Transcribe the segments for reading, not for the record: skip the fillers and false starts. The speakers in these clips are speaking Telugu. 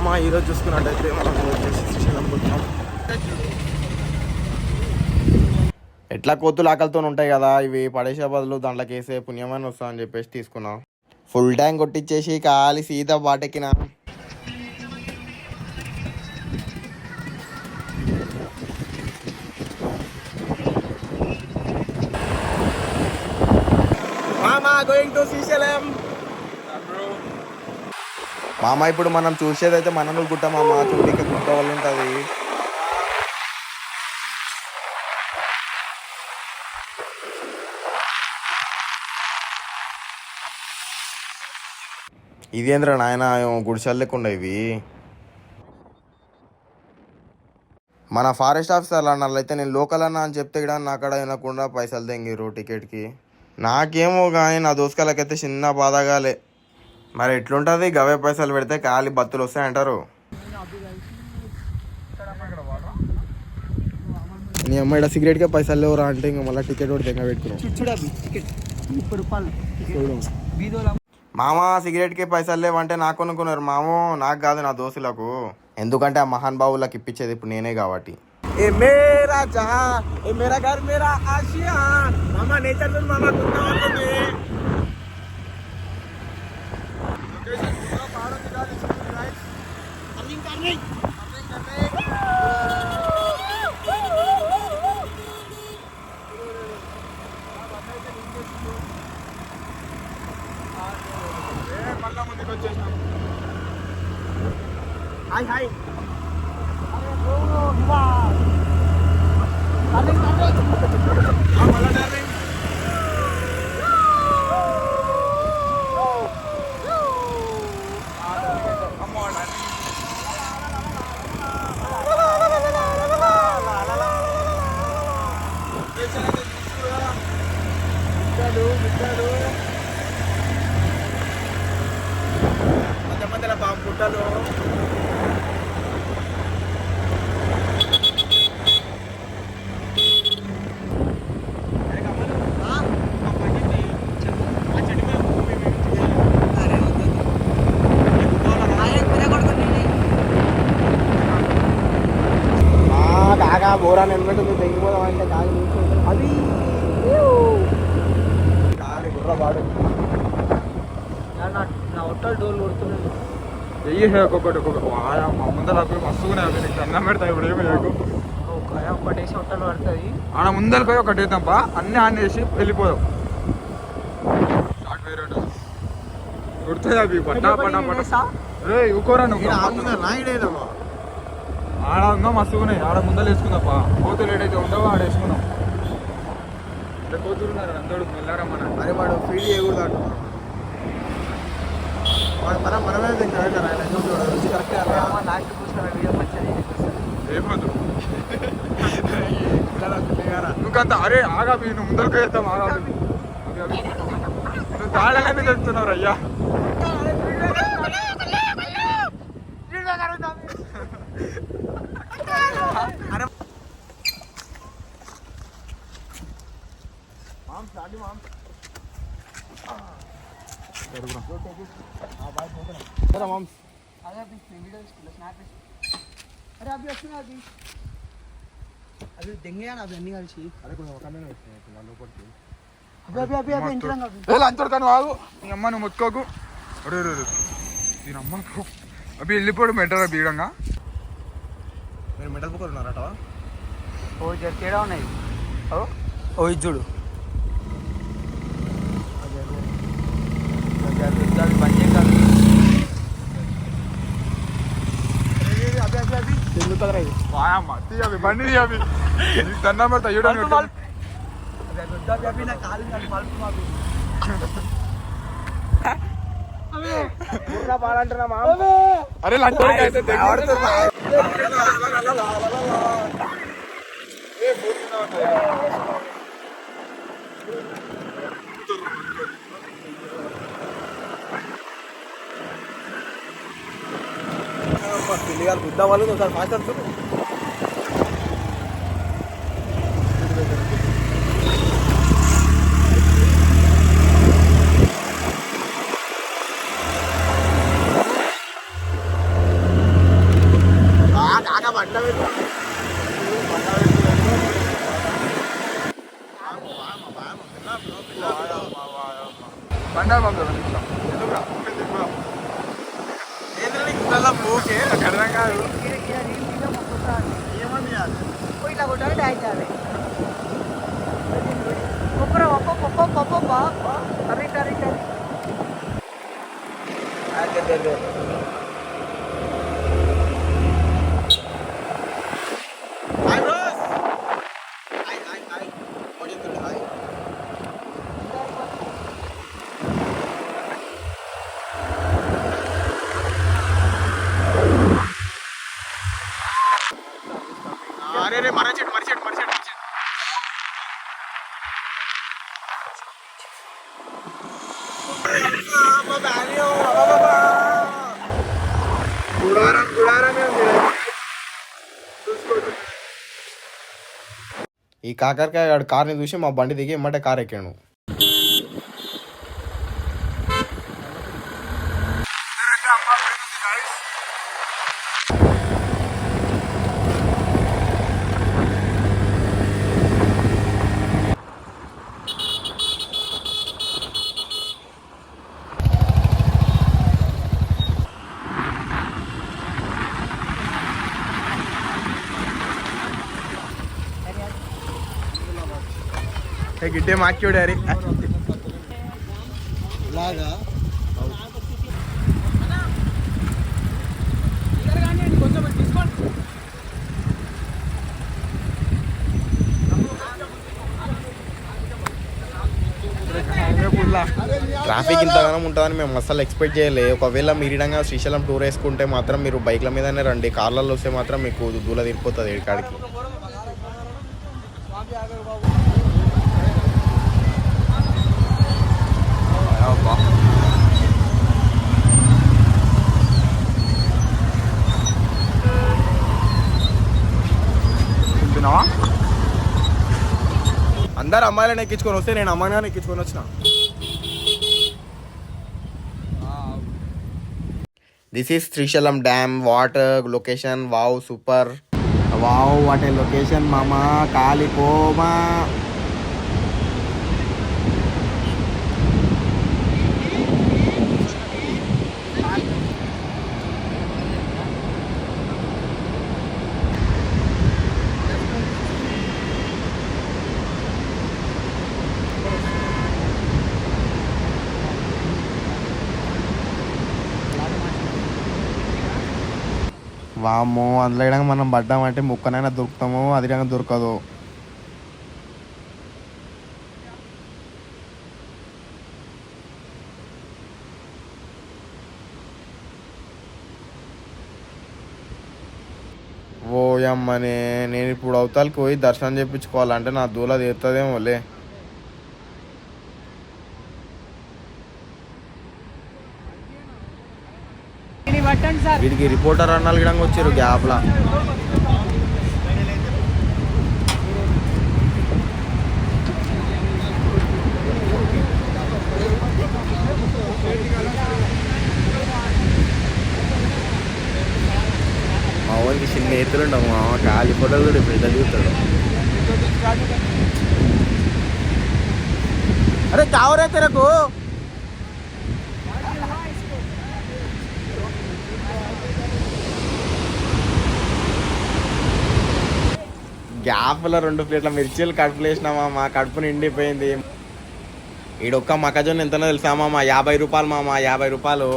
మామ ఈరోజు చూసుకున్నట్టయితే మనం వచ్చేసి శ్రీశైలం పోతున్నాం. ఎట్లా కోతులు ఆకలితో ఉంటాయి కదా, ఇవి పడేసే బదులు దాంట్లోకి వేసే పుణ్యమైన వస్తా అని చెప్పేసి తీసుకున్నాం. ఫుల్ ట్యాంక్ కొట్టించేసి కాలి సీదా బాటెక్కిన. Going to Srisailam. మామ ఇప్పుడు మనం చూసేదైతే మనలు గుట్ట మామ, చూడికి గుట్ట వల్ల ఉంటుంది. ఇదేంద్ర నాయన గుడిసెలు లేకుండా ఇవి. మన ఫారెస్ట్ ఆఫీసర్లు అన్నట్లయితే నేను లోకల్ అన్నా అని చెప్తే కూడా నా కాడ వినకుండా పైసలు తెంగిరు టికెట్కి. నాకేమో కానీ నా దోసుకాలకైతే చిన్న బాధగాలే. మరి ఎట్లుంటుంది, గవే పైసలు పెడితే ఖాళీ బత్తులు వస్తాయంటారు. నీ అమ్మాయి సిగరెట్కే పైసలు లేవురా అంటే ఇంకా మళ్ళీ టికెట్ కూడా తెంగ పెట్టుకున్నాం. మామ సిగరెట్కి పైసలు లేవంటే నాకు అనుకున్నారు మామో, నాకు కాదు నా దోస్తులకు. ఎందుకంటే ఆ మహాన్ బాబులకు ఇప్పించేది ఇప్పుడు నేనే కాబట్టి. ఏ మేరా జహా, ఏ మేరా ఘర్ మేరా ఆసియా. మామ నేచర్ మామ గుర్తుంది. Hi hi. మధ్య బాబు గుట్టలు. కాగా బోరాన్ని హెల్మెట్ ఉంది, తెగిపోదాం అంటే కాగి అది కాలి గుర్రబాడు. నా ఒట్టలు డోలు కొడుతున్నాను. ఒక్కొక్కటి ముందర మస్తుగా అన్నం పెడతాయి. ఇప్పుడు ఏమి ఒకటి వేసి ఒట్టలు పడుతుంది. ఆడ ముందరికి పోయి ఒకటి వేద్దాంపా, అన్నీ ఆన్ వేసి వెళ్ళిపోదాం. కొడుతుంది అవి పట్టా పట్టా పట్టా. రే ఊకోరా నువ్వు నాయుడేదమ్మా. ఆడ ఉందో మస్తుగున్నాయి, ఆడ ముందలు వేసుకుందాపా. కోతులు ఏడైతే ఉండవో ఆడ వేసుకుందాం. అంటే కోతులు ఉన్నారు అందరూ వెళ్ళారమ్మా. మరి వాడు ఫీడ్ చేయకూడదు అంటు వాడు మనమే రుచి కరెక్ట్. నాకు చూసిన వీడియో మంచిది ఏమదు నువ్వుకంత. అరే ఆగా నువ్వు ముందరకు వేస్తాం. ఆగా నువ్వు తాళగానే చెప్తున్నావు అయ్యా. అవి దెంగయా అవి అన్ని కలిసి అంతడు కానీ వాగు. నీ అమ్మ నువ్వు మొత్తుకోకు. అరే దీని అమ్మ అవి వెళ్ళిపోవడం బెటర్. బీడంగా మీరు మెటల్ బుక్కలు ఉన్నారట. ఓ తేడా ఉన్నాయి. ఓ ఇది చూడు. బండి దండం పెడతా అరే పిల్లిగారు గుద్దా వాళ్ళు ఒకసారి ఫాస్ట్ వస్తుంది. బండా బాబు ఓకే అర్థం కాదు ఇట్లా కొట్టాలి డాయిచాలి ఒక్కరు ఒక్కొక్క కర్రీ కర్రీ కర్రీ అరే రే మరచెట్టు మరచెట్టు మరచెట్టు ఈ కాకరకాయ కార్ని చూసి మా బండి దిగి ఎమ్మటే కార్ ఎక్కాను. గిట్టే మాక్యూడు అరే ఇలాగా ట్రాఫిక్ ఇంతగానం ఉంటుందని మేము అసలు ఎక్స్పెక్ట్ చేయలే. ఒకవేళ మీరు ఇడంగా శ్రీశైలం టూర్ వేసుకుంటే మాత్రం మీరు బైక్ల మీదనే రండి. కార్లలో వస్తే మాత్రం మీకు దూల తిరిగిపోతుంది ఏడికాడికి. అందరు అమ్మాయిలను ఎక్కించుకొని వస్తే నేను అమ్మాయిని ఎక్కించుకొని వచ్చిన. This is Srisailam dam water location. Wow super, wow what a location మామా. కాలిపోమా వామ్మో. అందులో ఇడంగా మనం పడ్డామంటే ముక్కనైనా దొరుకుతామో అది విధంగా దొరకదు. ఓయమ్మనే, నేను ఇప్పుడు అవతలకి పోయి దర్శనం చేయించుకోవాలంటే నా దూల తీరుతుందేమోలే. వీడికి రిపోర్టర్ అన్నాళ్ళు గిడంగా వచ్చారు గ్యాప్లా. మా ఊరికి చిన్న ఎత్తులు ఉండవు. మా కాలి ఫోటోలు పెద్ద చూస్తాడు. అరే కావరే తెరకు గ్యాప్లో 2 ప్లేట్ల మిర్చీలు కడుపులు వేసినామా. మా కడుపు నిండిపోయింది. ఈడొక్క మొక్కజొన్న ఎంతనో తెలుసా మామ? 50 రూపాయలు మామ, 50 రూపాయలు.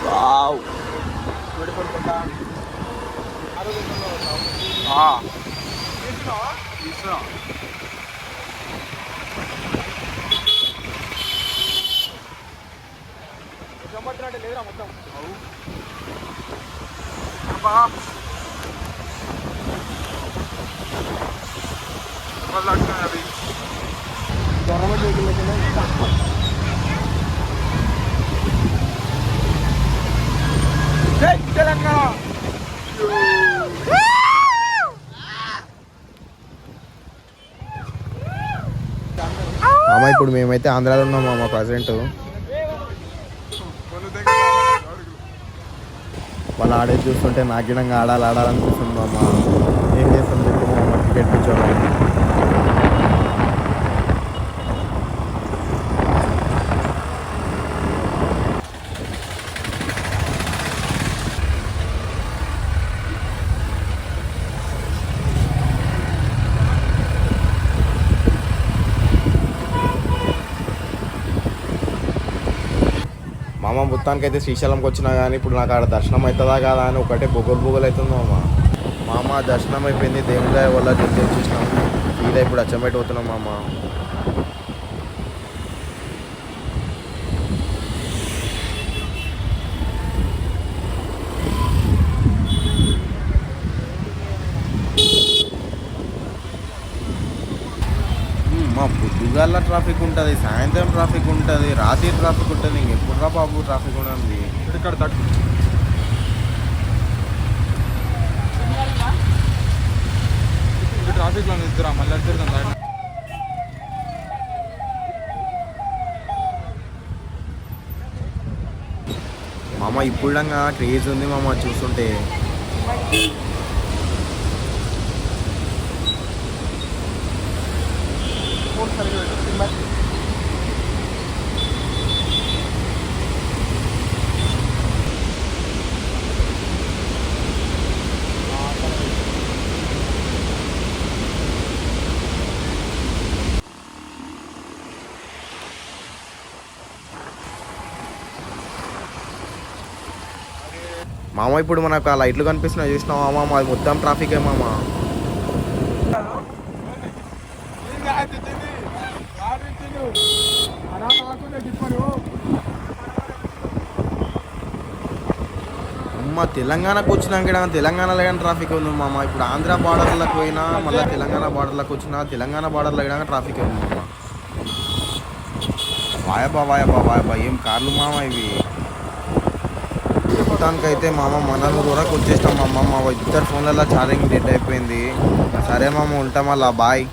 వావ్ అబ్బా. వాళ్ళు అడుగుతారు అవి. జై తెలంగాణ. మామ ఇప్పుడు మేమైతే ఆంధ్రాలో ఉన్నాం మామ ప్రజెంట్. వాళ్ళు ఆడేది చూస్తుంటే నాకు గిడంగా ఆడాలనిపిస్తుంది మామ. ఏం చేస్తాం చెప్పు మామ, టికెట్ పిచ్చోళ్ళం. మామ మొత్తానికి అయితే శ్రీశైలంకి వచ్చినా కానీ ఇప్పుడు నాకు ఆడ దర్శనం అవుతుందా కాదా అని ఒకటే బొగలు అవుతుంది మామ. మామ దర్శనం అయిపోయింది, దేవుని దయ వల్ల జల్దీ వచ్చేసినాం. సీదా ఇప్పుడు అచ్చంబెట్టి పోతున్నాం మామ. మా పొద్దుగాల ట్రాఫిక్ ఉంటుంది, సాయంత్రం ట్రాఫిక్ ఉంటుంది, రాత్రి ట్రాఫిక్ ఉంటుంది. ఇంకెప్పుడు బాబు ట్రాఫిక్ ఉంటుంది ఇక్కడ తగ్గు. ట్రాఫిక్లో నిద్దురా మళ్ళీ అద్దరుతుంది. మామ ఇప్పుడు క్రేజ్ ఉంది మామ చూస్తుంటే. మామ ఇప్పుడు మనకు ఆ లైట్లు కనిపిస్తున్నాయి చూసినావా మామ, అది మొత్తం ట్రాఫికే మామ. అమ్మ తెలంగాణకు వచ్చినాక తెలంగాణలో కానీ ట్రాఫిక్ ఉంది మామ. ఇప్పుడు ఆంధ్ర బార్డర్లకు పోయినా మళ్ళీ తెలంగాణ బార్డర్లకు వచ్చినా తెలంగాణ బార్డర్లో కానీ ట్రాఫిక్ ఉంది మామ. వాయబా ఏం కార్లు మామ ఇవి. మొత్తానికైతే మామ మనూరు వరకు వచ్చేస్తాం మామ. మా ఇద్దరు ఫోన్లలో ఛార్జింగ్ డెడ్ అయిపోయింది. సరే మామ ఉంటాం, అలా బాయ్.